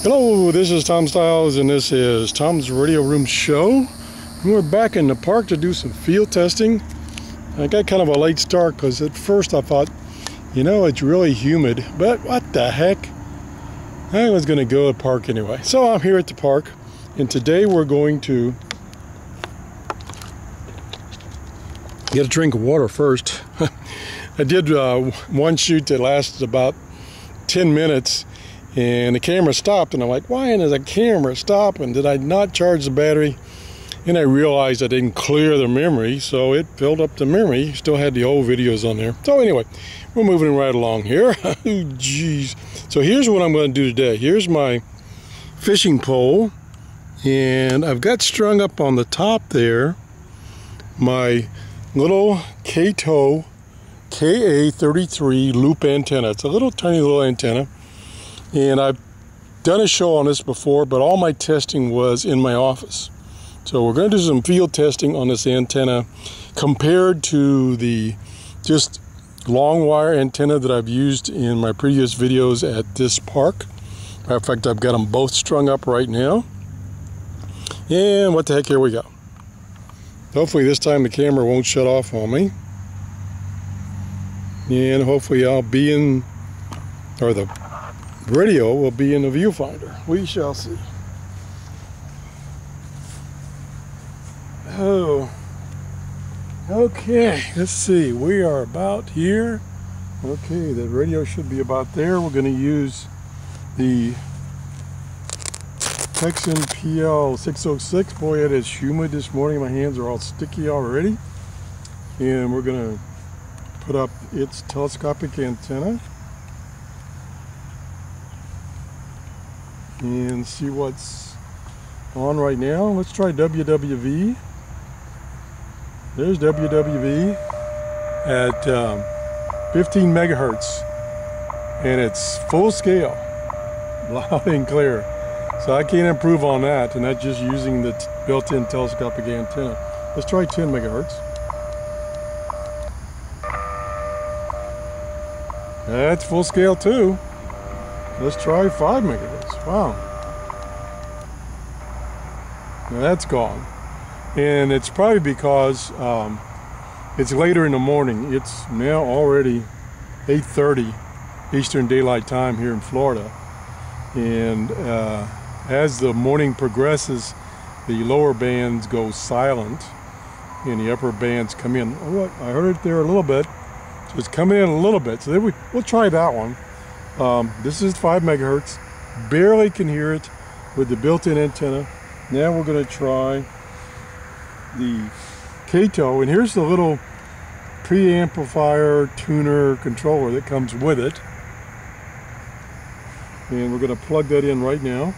Hello, this is Tom Styles and this is Tom's Radio Room Show. We're back in the park to do some field testing. I got kind of a late start because at first I thought, you know, it's really humid, but what the heck? I was going to go to the park anyway. So I'm here at the park and today we're going to get a drink of water first. I did one shoot that lasted about 10 minutes. And the camera stopped, and I'm like, why does the camera stop? And did I not charge the battery? And I realized I didn't clear the memory, so it filled up the memory. Still had the old videos on there. So anyway, we're moving right along here. Jeez. So here's what I'm going to do today. Here's my fishing pole, and I've got strung up on the top there my little Kaito KA33 loop antenna. It's a little tiny little antenna. And I've done a show on this before, but all my testing was in my office. So we're going to do some field testing on this antenna compared to the just long wire antenna that I've used in my previous videos at this park. Matter of fact, I've got them both strung up right now. And what the heck, here we go. Hopefully this time the camera won't shut off on me. And hopefully I'll be in, or the radio will be in the viewfinder. We shall see. Oh, okay, let's see. We are about here. Okay, the radio should be about there. We're going to use the Texan PL606. Boy, it is humid this morning. My hands are all sticky already. And we're going to put up its telescopic antenna and see what's on right now. Let's try WWV. There's WWV at 15 megahertz, and it's full scale, loud and clear. So I can't improve on that, and that's just using the built-in telescopic antenna. Let's try 10 megahertz. That's full scale too. Let's try 5 megahertz. Wow. Now that's gone. And it's probably because it's later in the morning. It's now already 8:30 Eastern Daylight Time here in Florida. And as the morning progresses, the lower bands go silent and the upper bands come in. Oh, look, I heard it there a little bit. So it's coming in a little bit. So then we'll try that one. This is 5 megahertz. Barely can hear it with the built-in antenna. Now we're going to try the Kaito, and here's the little preamplifier tuner controller that comes with it. And we're going to plug that in right now.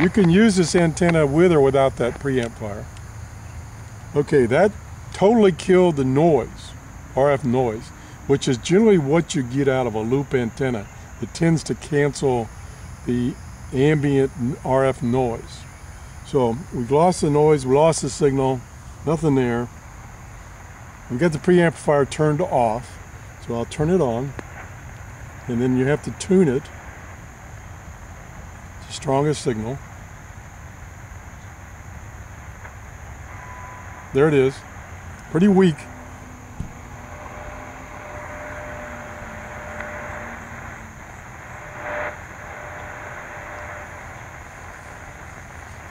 You can use this antenna with or without that preamplifier. Okay, that totally killed the noise, RF noise, which is generally what you get out of a loop antenna. It tends to cancel the ambient RF noise. So we've lost the noise, we lost the signal, nothing there. We've got the preamplifier turned off, so I'll turn it on, and then you have to tune it. It's the strongest signal. There it is, pretty weak.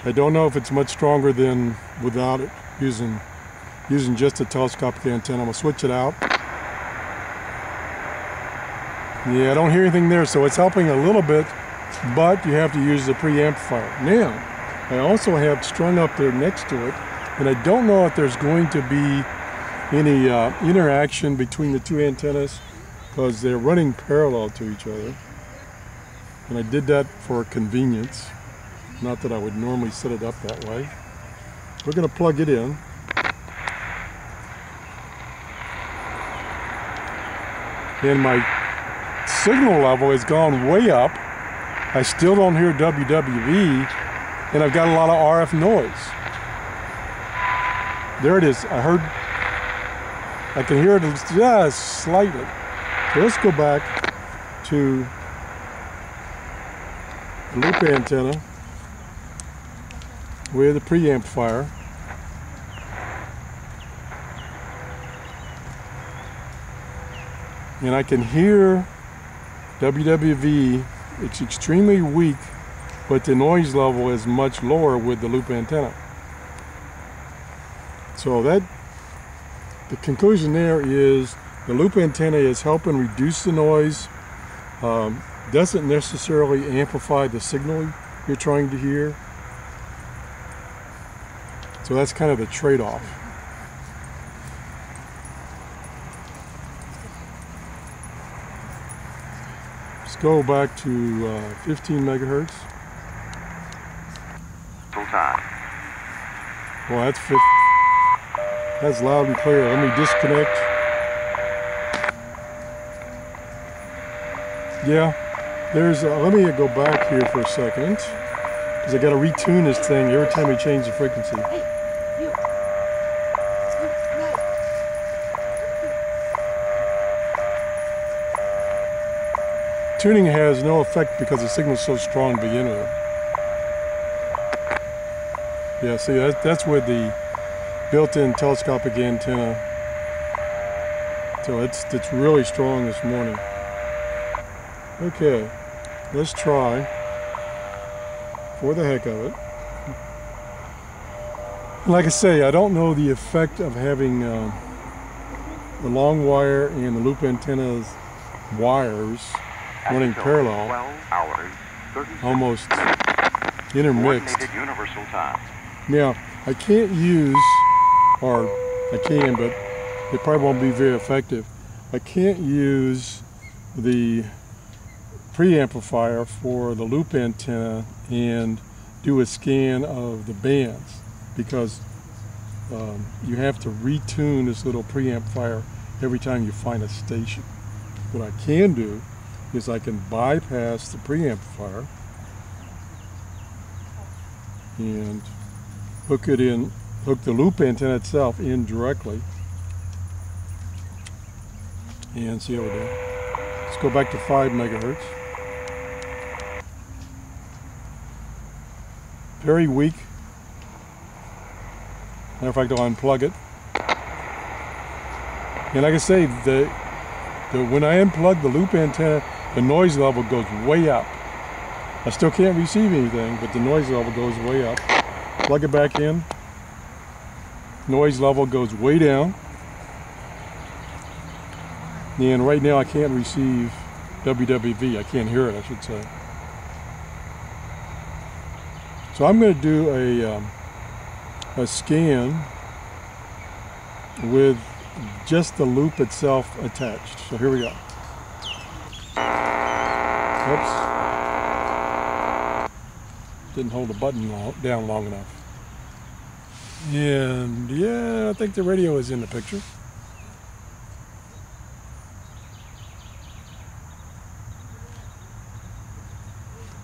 I don't know if it's much stronger than without it, using just a telescopic antenna. I'm gonna switch it out. Yeah, I don't hear anything there, so it's helping a little bit, but you have to use the preamplifier. Now, I also have strung up there next to it, and I don't know if there's going to be any interaction between the two antennas because they're running parallel to each other. And I did that for convenience. Not that I would normally set it up that way. We're going to plug it in. And my signal level has gone way up. I still don't hear WWV, and I've got a lot of RF noise. There it is. I can hear it just slightly. So let's go back to loop antenna with a preamplifier. And I can hear WWV. It's extremely weak, but the noise level is much lower with the loop antenna. So the conclusion there is the loop antenna is helping reduce the noise, doesn't necessarily amplify the signal you're trying to hear. So that's kind of the trade-off. Let's go back to 15 megahertz. Full time. Well, that's loud and clear. Let me disconnect. Yeah, let me go back here for a second, because I got to retune this thing every time we change the frequency. Tuning has no effect because the signal's so strong to begin with. Yeah, see, that's with the built-in telescopic antenna. So it's really strong this morning. Okay, let's try, for the heck of it. Like I say, I don't know the effect of having the long wire and the loop antenna's wires running parallel, 12 hours, almost intermixed. Universal time. Now, I can't use, or I can, but it probably won't be very effective. I can't use the preamplifier for the loop antenna and do a scan of the bands, because you have to retune this little preamplifier every time you find a station. What I can do is I can bypass the preamplifier and hook the loop antenna itself in directly, and see how we do. Let's go back to 5 megahertz. Very weak. Matter of fact, I'll unplug it. And like I say, when I unplug the loop antenna, the noise level goes way up. I still can't receive anything, but the noise level goes way up. Plug it back in. Noise level goes way down. And right now I can't receive WWV. I can't hear it, I should say. So I'm going to do a scan with just the loop itself attached. So here we go. Oops. Didn't hold the button down long enough. And yeah, I think the radio is in the picture.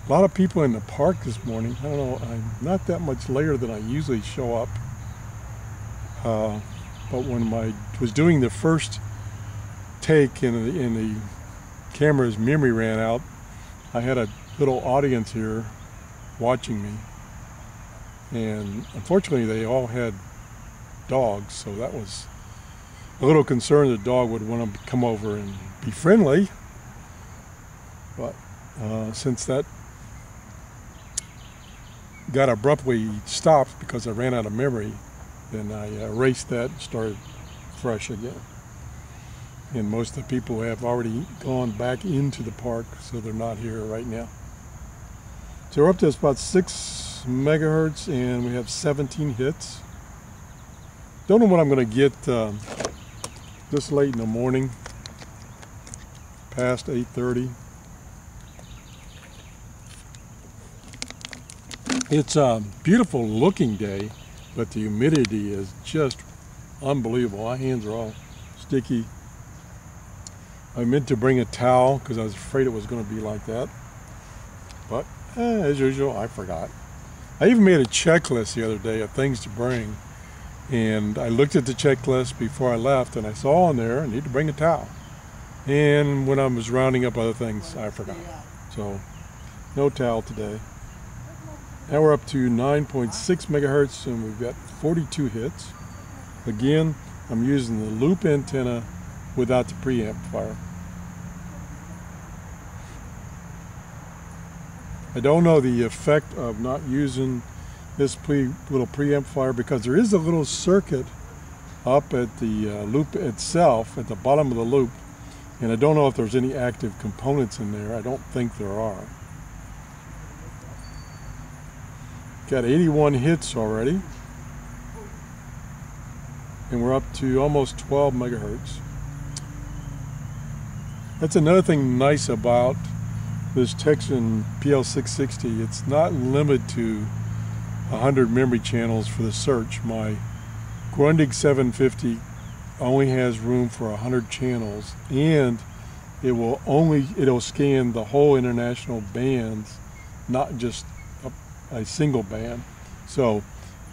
A lot of people in the park this morning. I don't know, I'm not that much later than I usually show up. But when I was doing the first take and the camera's memory ran out, I had a little audience here watching me. And unfortunately they all had dogs, so that was a little concern the dog would want to come over and be friendly. But since that got abruptly stopped because I ran out of memory, then I erased that and started fresh again. And most of the people have already gone back into the park, so they're not here right now. So we're up to about 6 megahertz and we have 17 hits. Don't know what I'm going to get this late in the morning, past 8:30. It's a beautiful looking day, but the humidity is just unbelievable. My hands are all sticky. I meant to bring a towel because I was afraid it was going to be like that. But as usual, I forgot. I even made a checklist the other day of things to bring. And I looked at the checklist before I left and I saw on there I need to bring a towel. And when I was rounding up other things, I forgot. So No towel today. Now we're up to 9.6 megahertz and we've got 42 hits. Again, I'm using the loop antenna without the preamplifier. I don't know the effect of not using this little preamplifier because there is a little circuit up at the loop itself, at the bottom of the loop, and I don't know if there's any active components in there. I don't think there are. Got 81 hits already, and we're up to almost 12 megahertz. That's another thing nice about this Texan PL660. It's not limited to 100 memory channels for the search. My Grundig 750 only has room for 100 channels, and it'll scan the whole international bands, not just a single band. So,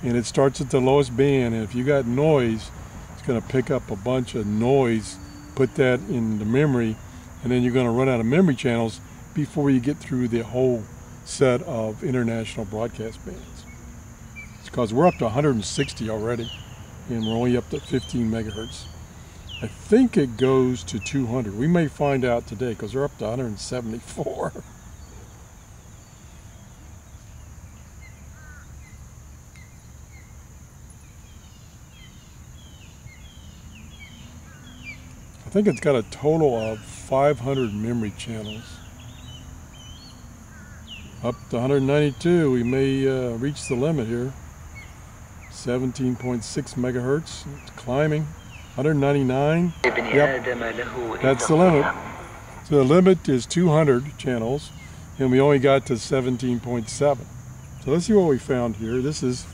and it starts at the lowest band, and if you got noise, it's going to pick up a bunch of noise, put that in the memory, and then you're going to run out of memory channels before you get through the whole set of international broadcast bands. It's because we're up to 160 already, and we're only up to 15 megahertz. I think it goes to 200. We may find out today because we're up to 174. I think it's got a total of 500 memory channels. Up to 192, we may reach the limit here. 17.6 megahertz, it's climbing. 199, yep, that's the limit. So the limit is 200 channels, and we only got to 17.7. So let's see what we found here. This is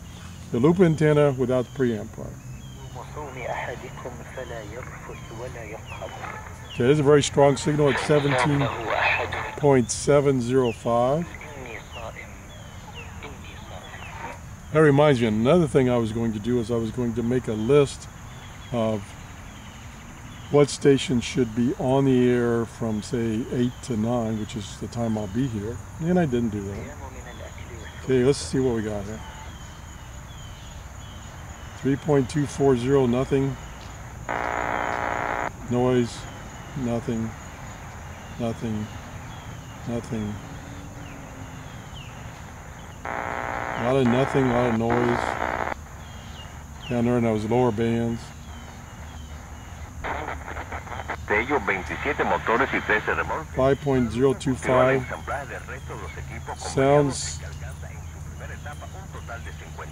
the loop antenna without the preamplifier. Okay, this is a very strong signal at 17.705. That reminds me, another thing I was going to do is I was going to make a list of what stations should be on the air from, say, 8 to 9, which is the time I'll be here, and I didn't do that. Okay, let's see what we got here. 3.240, nothing. Noise, nothing, nothing, nothing. A lot of nothing, a lot of noise. Down there in those lower bands. De ellos 27 motores y 13 remolques. 5.025. Sounds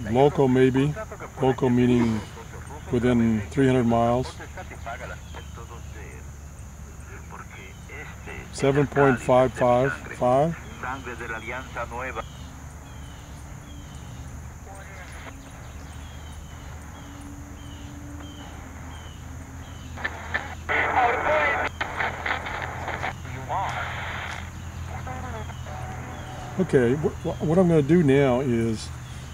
local maybe. Local meaning within 300 miles. 7.555. Okay, what I'm going to do now is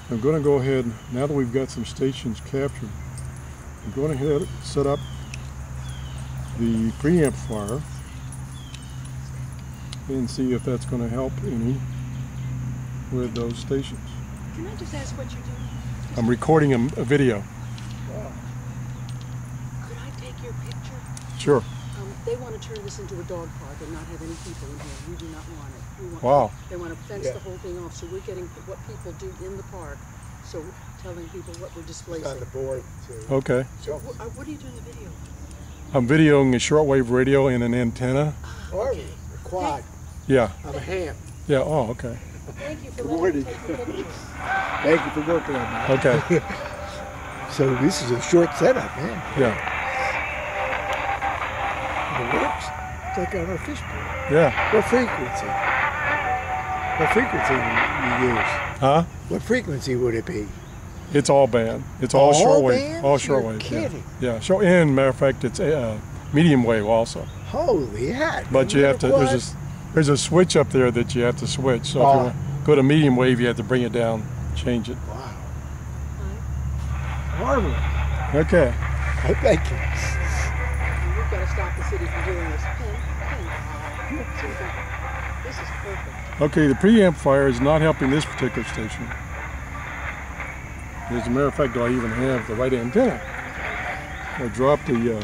I'm going to go ahead, now that we've got some stations captured, I'm going ahead and set up the preamplifier and see if that's going to help any with those stations. Can I just ask what you're doing? I'm recording a video. Wow. Could I take your picture? Sure. They want to turn this into a dog park and not have any people in here. We do not want it. We want Wow. They want to fence the whole thing off, so we're getting what people do in the park. So telling people what we're displacing. On the board too. Okay. So what are you doing the video? I'm videoing a shortwave radio and an antenna. Okay. Quad. Yeah. I'm a ham. Yeah, oh, okay. Thank you for Good letting me morning. take the picture. Thank you for working on that. Okay. So this is a short setup, man. Yeah. It works. It's like on a fishbowl. Yeah. What frequency? What frequency you use? Huh? What frequency would it be? It's all band. It's all shortwave. bands? All You're shortwave. kidding. Yeah. Short. And matter of fact, it's medium wave also. Holy hat. But you have to. There's a switch up there that you have to switch. So if you want to go to medium wave, you have to bring it down, change it. Wow. Marvelous. Okay. Thank you. We've got to stop the city from doing this. Pen. This is perfect. Okay, the preamplifier is not helping this particular station. As a matter of fact, do I even have the right antenna? I dropped the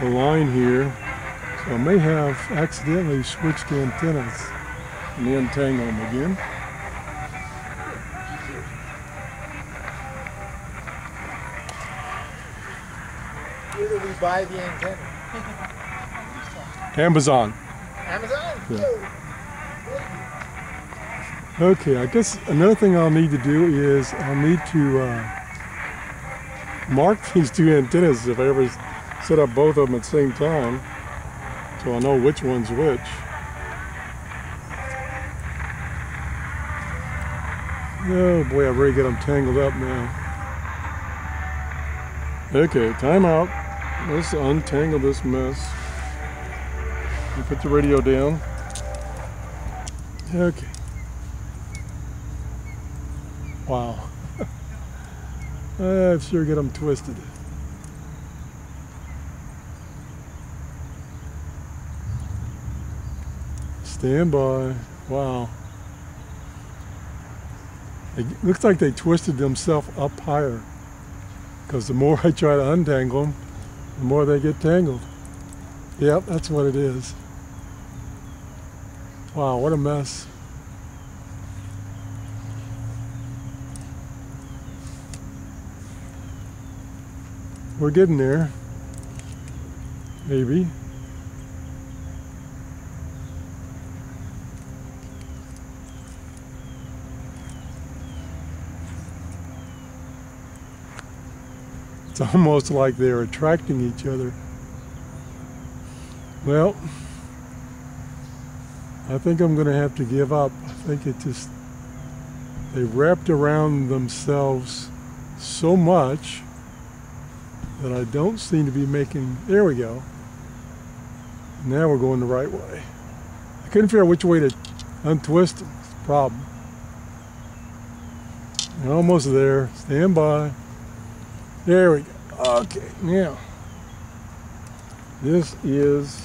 line here, so I may have accidentally switched the antennas and untangle them again. Where do we buy the antenna? Amazon. Amazon? Yeah. Okay, I guess another thing I'll need to do is I'll need to mark these two antennas if I ever set up both of them at the same time, so I know which one's which. Oh boy, I've already got them tangled up now. Okay, time out. Let's untangle this mess. You put the radio down. Okay. Wow. I've sure got them twisted. Stand by. Wow. It looks like they twisted themselves up higher, because the more I try to untangle them, the more they get tangled. Yep, that's what it is. Wow, what a mess. We're getting there. Maybe. It's almost like they're attracting each other. Well, I think I'm going to have to give up. I think they wrapped around themselves so much that I don't seem to be making, there we go. Now we're going the right way. I couldn't figure out which way to untwist them. It's the problem. We're almost there. Stand by. There we go. Okay, now this is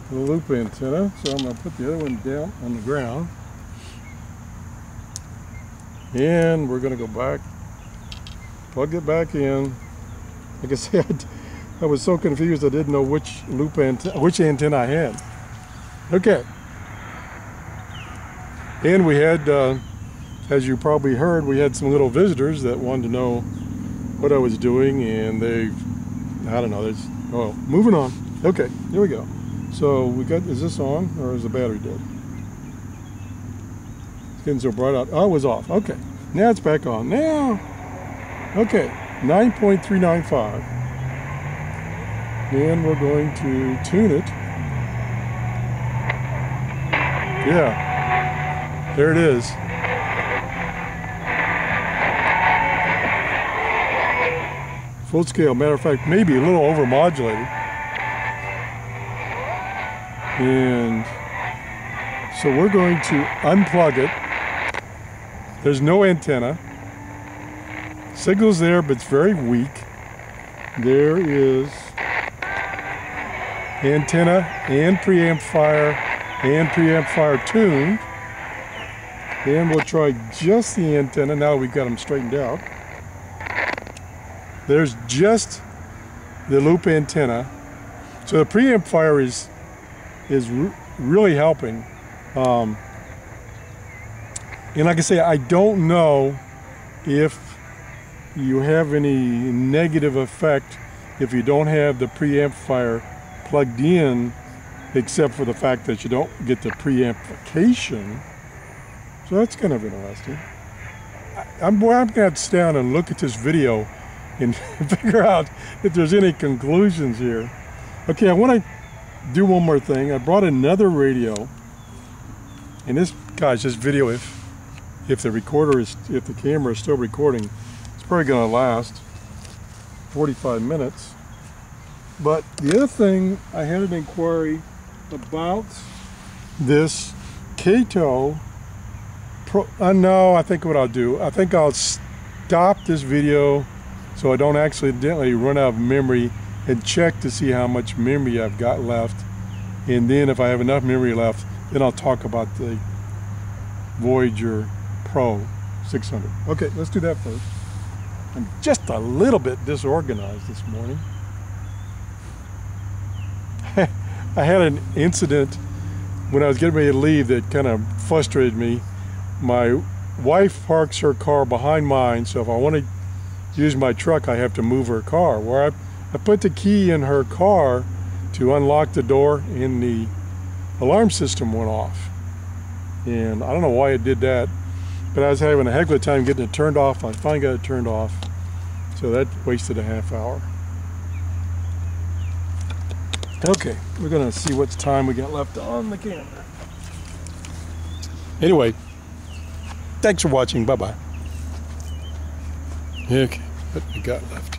the loop antenna, so I'm going to put the other one down on the ground, and we're going to go back, plug it back in. Like I said, I was so confused I didn't know which antenna I had. Okay, and we had, as you probably heard, we had some little visitors that wanted to know what I was doing, and I don't know, oh, moving on. Okay, here we go. So we got, is this on, or is the battery dead? It's getting so bright out. Oh, it was off. Okay, now it's back on. Now, okay, 9.395. And we're going to tune it. Yeah, there it is. Full scale, matter of fact, maybe a little over modulated. And so we're going to unplug it. There's no antenna. Signal's there, but it's very weak. There is antenna and preamplifier tuned. And we'll try just the antenna now we've got them straightened out. There's just the loop antenna. So the preamplifier is really helping. And like I say, I don't know if you have any negative effect if you don't have the preamplifier plugged in, except for the fact that you don't get the preamplification. So that's kind of interesting. I'm going to have to stay down and look at this video and figure out if there's any conclusions here. Okay, I want to do one more thing. I brought another radio, and this video, if the camera is still recording, it's probably going to last 45 minutes. But the other thing, I had an inquiry about this Kaito. No, I think what I'll do, I think I'll stop this video so I don't accidentally run out of memory, and check to see how much memory I've got left. And then if I have enough memory left, Then I'll talk about the Voyager Pro 600. Okay, let's do that first. I'm just a little bit disorganized this morning. I had an incident when I was getting ready to leave that kind of frustrated me. My wife parks her car behind mine, so if I want to use my truck, I have to move her car. Where I put the key in her car to unlock the door, and the alarm system went off. And I don't know why it did that, but I was having a heck of a time getting it turned off. I finally got it turned off, so that wasted a half hour. Okay, we're gonna see what time we got left on the camera. Anyway, thanks for watching. Bye-bye. Okay, what we got left?